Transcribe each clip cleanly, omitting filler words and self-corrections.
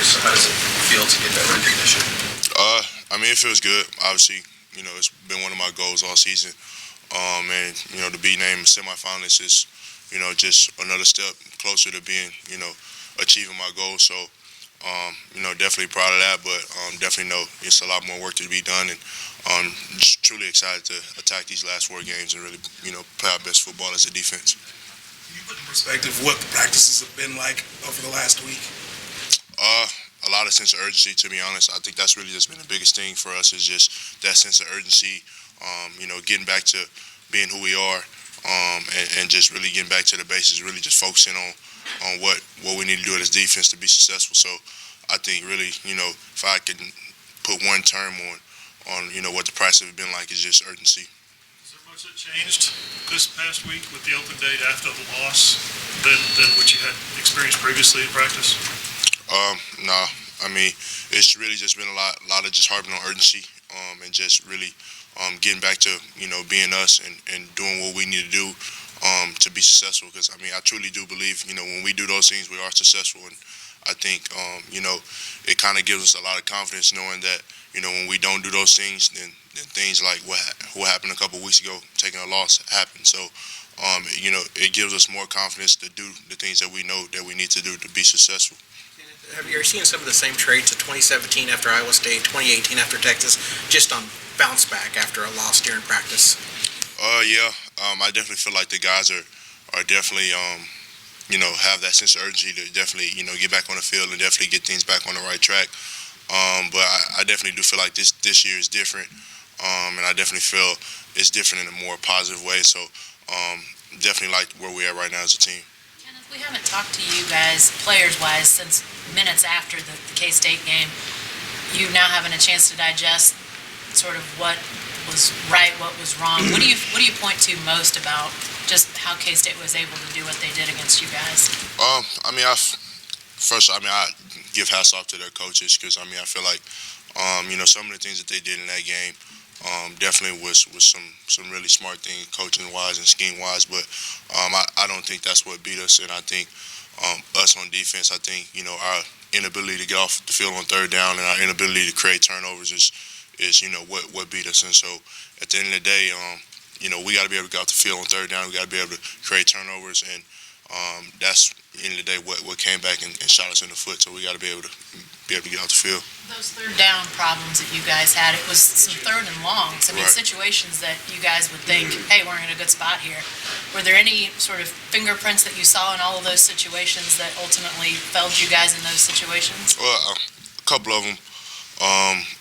So how does it feel to get that recognition? I mean, it feels good. Obviously, it's been one of my goals all season. And to be named semifinalist is, just another step closer to being, achieving my goal. So, definitely proud of that, but definitely know it's a lot more work to be done, and just truly excited to attack these last 4 games and really, play our best football as a defense. Can you put in perspective what the practices have been like over the last week? A lot of sense of urgency, to be honest. I think that's really just been the biggest thing for us, is just that sense of urgency, getting back to being who we are, and just really getting back to the basics, really just focusing on what we need to do as defense to be successful. So I think really, if I can put one term on what the practice has been like, is just urgency. Is there much that changed this past week with the open date after the loss than what you had experienced previously in practice? No. I mean, it's really just been a lot of just harping on urgency, and just really getting back to, being us and doing what we need to do to be successful. Because, I mean, I truly do believe, when we do those things, we are successful. And I think, it kind of gives us a lot of confidence knowing that, when we don't do those things, then things like what happened a couple of weeks ago, taking a loss, happen. So, it gives us more confidence to do the things that we know that we need to do to be successful. Have you seen some of the same traits of 2017 after Iowa State, 2018 after Texas, just on bounce back after a loss during practice? Yeah. I definitely feel like the guys are definitely, have that sense of urgency to definitely, get back on the field and definitely get things back on the right track. But I definitely do feel like this year is different, and I definitely feel it's different in a more positive way. So definitely like where we're at right now as a team. We haven't talked to you guys, players-wise, since minutes after the K-State game. You now having a chance to digest sort of what was right, what was wrong. What do you point to most about just how K-State was able to do what they did against you guys? I mean, I give hats off to their coaches, because I feel like, some of the things that they did in that game definitely was some really smart things, coaching wise and scheme wise. But I don't think that's what beat us. And I think us on defense, I think our inability to get off the field on third down and our inability to create turnovers is what beat us. And so at the end of the day, we got to be able to get off the field on third down. We got to be able to create turnovers, and that's at the end of the day what came back and shot us in the foot. So we got to be able to get off the field. Those third down problems that you guys had, it was some third and longs. I mean, Right. Situations that you guys would think, hey, we're in a good spot here. Were there any sort of fingerprints that you saw in all of those situations that ultimately felled you guys in those situations? Well, a couple of them,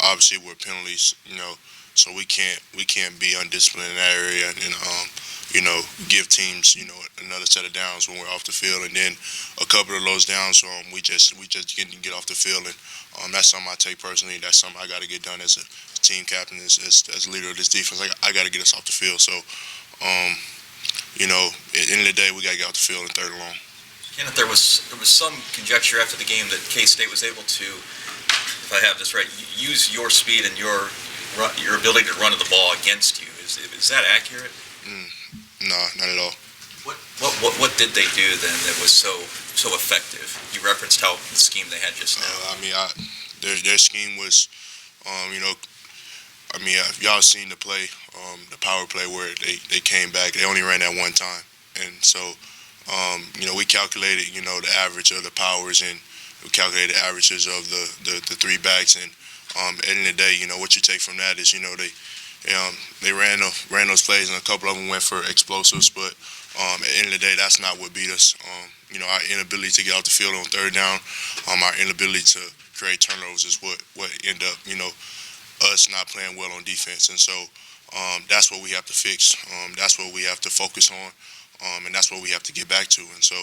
obviously, were penalties. So we can't be undisciplined in that area, and give teams another set of downs when we're off the field. And then a couple of those downs, we just didn't get off the field, and that's something I take personally. That's something I got to get done as a team captain, as leader of this defense. I got to get us off the field. So, at the end of the day, we got to get off the field in third and long. Kenneth, there was some conjecture after the game that K-State was able to, if I have this right, use your speed and your ability to run the ball against you. Is that accurate? No, not at all. What did they do then that was so effective? You referenced how the scheme they had just now. Their scheme was, if y'all seen the play, the power play where they came back, they only ran that one time, and so we calculated the average of the powers, and we calculated the averages of the three backs, and at the end of the day, what you take from that is they ran those plays, and a couple of them went for explosives, but at the end of the day, that's not what beat us. Our inability to get off the field on third down, our inability to create turnovers is what end up, us not playing well on defense. And so that's what we have to fix. That's what we have to focus on, and that's what we have to get back to. And so,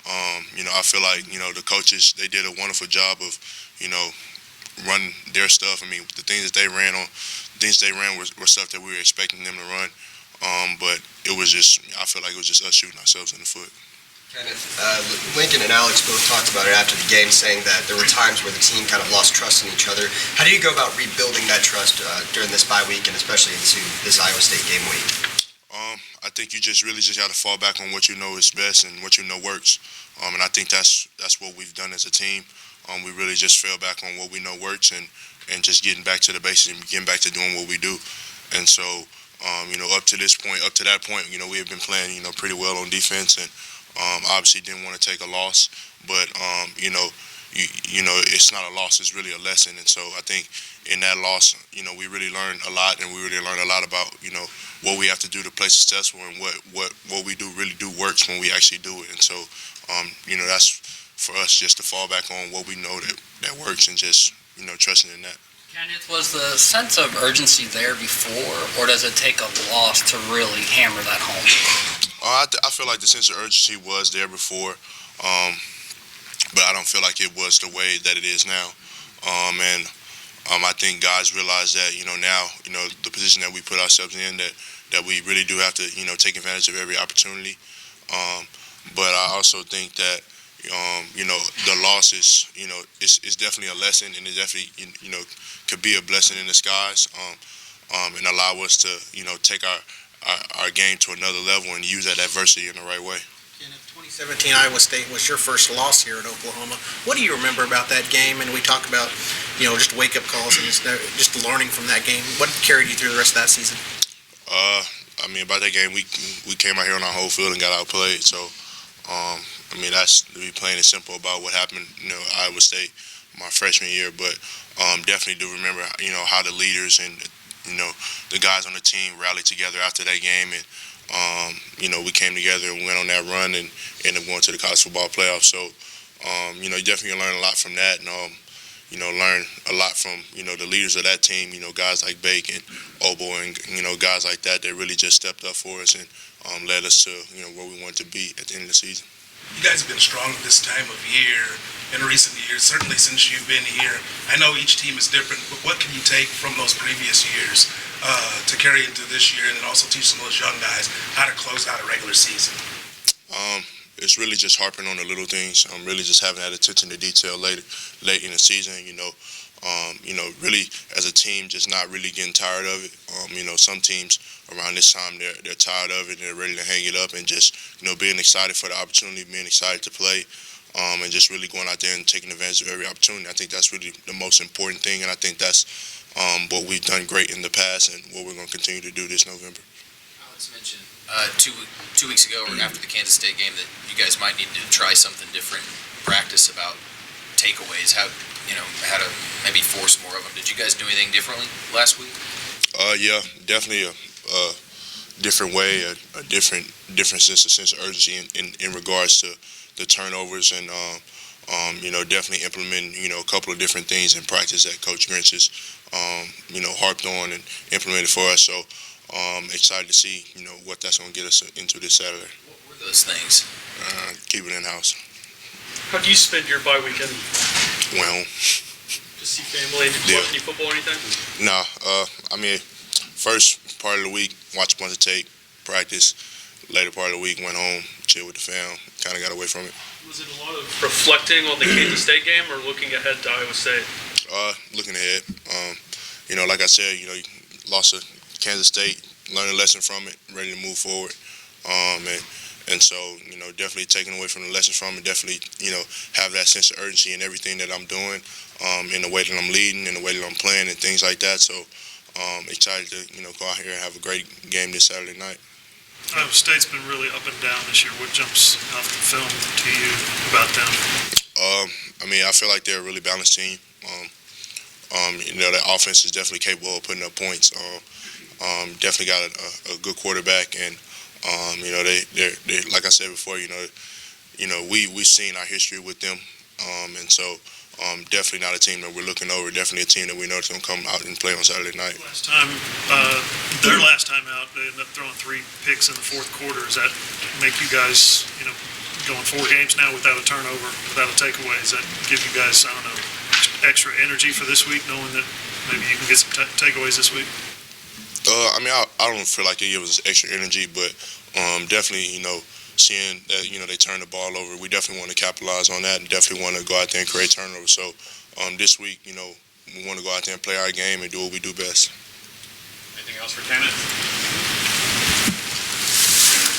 I feel like, the coaches, they did a wonderful job of, running their stuff. The things that they ran were stuff that we were expecting them to run. But it was just, I feel like it was just us shooting ourselves in the foot. Kenneth, Lincoln and Alex both talked about it after the game, saying that there were times where the team kind of lost trust in each other. How do you go about rebuilding that trust during this bye week and especially into this Iowa State game week? I think you just got to fall back on what you know is best and what you know works. And I think that's what we've done as a team. we really just fell back on what we know works and just getting back to the basics and getting back to doing what we do. And so, up to that point, we have been playing, pretty well on defense and obviously didn't want to take a loss. But, it's not a loss, it's really a lesson. And so I think in that loss, we really learned a lot, and we really learned a lot about, what we have to do to play successful and what we do really do works when we actually do it. And so, that's for us just to fall back on what we know that works and just, trusting in that. Kenneth, was the sense of urgency there before, or does it take a loss to really hammer that home? I feel like the sense of urgency was there before, but I don't feel like it was the way that it is now. I think guys realize that, now, the position that we put ourselves in, that we really do have to, take advantage of every opportunity. But I also think that, the losses, it's definitely a lesson, and it definitely, could be a blessing in disguise, and allow us to, take our game to another level and use that adversity in the right way. In 2017, Iowa State was your first loss here at Oklahoma. What do you remember about that game? And we talk about, just wake-up calls and just learning from that game. What carried you through the rest of that season? About that game, we came out here on our whole field and got outplayed. So, that's to be plain and simple about what happened, Iowa State my freshman year. But definitely do remember, how the leaders and, the guys on the team rallied together after that game. And, we came together and went on that run and ended up going to the college football playoffs. So, you definitely learn a lot from that. And, learn a lot from, the leaders of that team, guys like Bake and Obo and, guys like that really just stepped up for us and led us to, where we wanted to be at the end of the season. You guys have been strong this time of year in recent years, certainly since you've been here. I know each team is different, but what can you take from those previous years to carry into this year and then also teach some of those young guys how to close out a regular season? It's really just harping on the little things. Really just having that attention to detail late in the season. Really as a team, just not really getting tired of it. Some teams around this time they're tired of it and they're ready to hang it up, and just being excited for the opportunity, being excited to play, and just really going out there and taking advantage of every opportunity. I think that's really the most important thing, and I think that's what we've done great in the past and what we're going to continue to do this November. Alex mentioned 2 weeks ago, or after the Kansas State game, that you guys might need to try something different, practice about takeaways, how to maybe force more of them. Did you guys do anything differently last week? Yeah, definitely a different way, a different sense of urgency in regards to the turnovers, and definitely implementing a couple of different things in practice that Coach Grinch has harped on and implemented for us. So excited to see what that's going to get us into this Saturday. What were those things? Keep it in house. How do you spend your bye weekend? Well, Just see family? Did you watch any football or anything? No, first part of the week, watch a bunch of tape, practice. Later part of the week, went home, chill with the fam, kind of got away from it. Was it a lot of reflecting on the Kansas State game or looking ahead to Iowa State? Looking ahead. Like I said, you lost to Kansas State, learned a lesson from it, ready to move forward. And so, definitely taking away from the lessons from it, definitely, have that sense of urgency in everything that I'm doing, in the way that I'm leading, in the way that I'm playing, and things like that. So, excited to, go out here and have a great game this Saturday night. Iowa State's been really up and down this year. What jumps off the film to you about them? I feel like they're a really balanced team. That offense is definitely capable of putting up points. Definitely got a good quarterback, and they like I said before, we've seen our history with them, and so definitely not a team that we're looking over. Definitely a team that we know is going to come out and play on Saturday night. Their last time out, they ended up throwing 3 picks in the fourth quarter. Does that make you guys, going 4 games now without a turnover, without a takeaway? Does that give you guys, extra energy for this week, knowing that maybe you can get some takeaways this week? I don't feel like it gives us extra energy, but definitely, seeing that, they turn the ball over, we definitely want to capitalize on that and definitely want to go out there and create turnovers. So this week, we want to go out there and play our game and do what we do best. Anything else for Kenneth?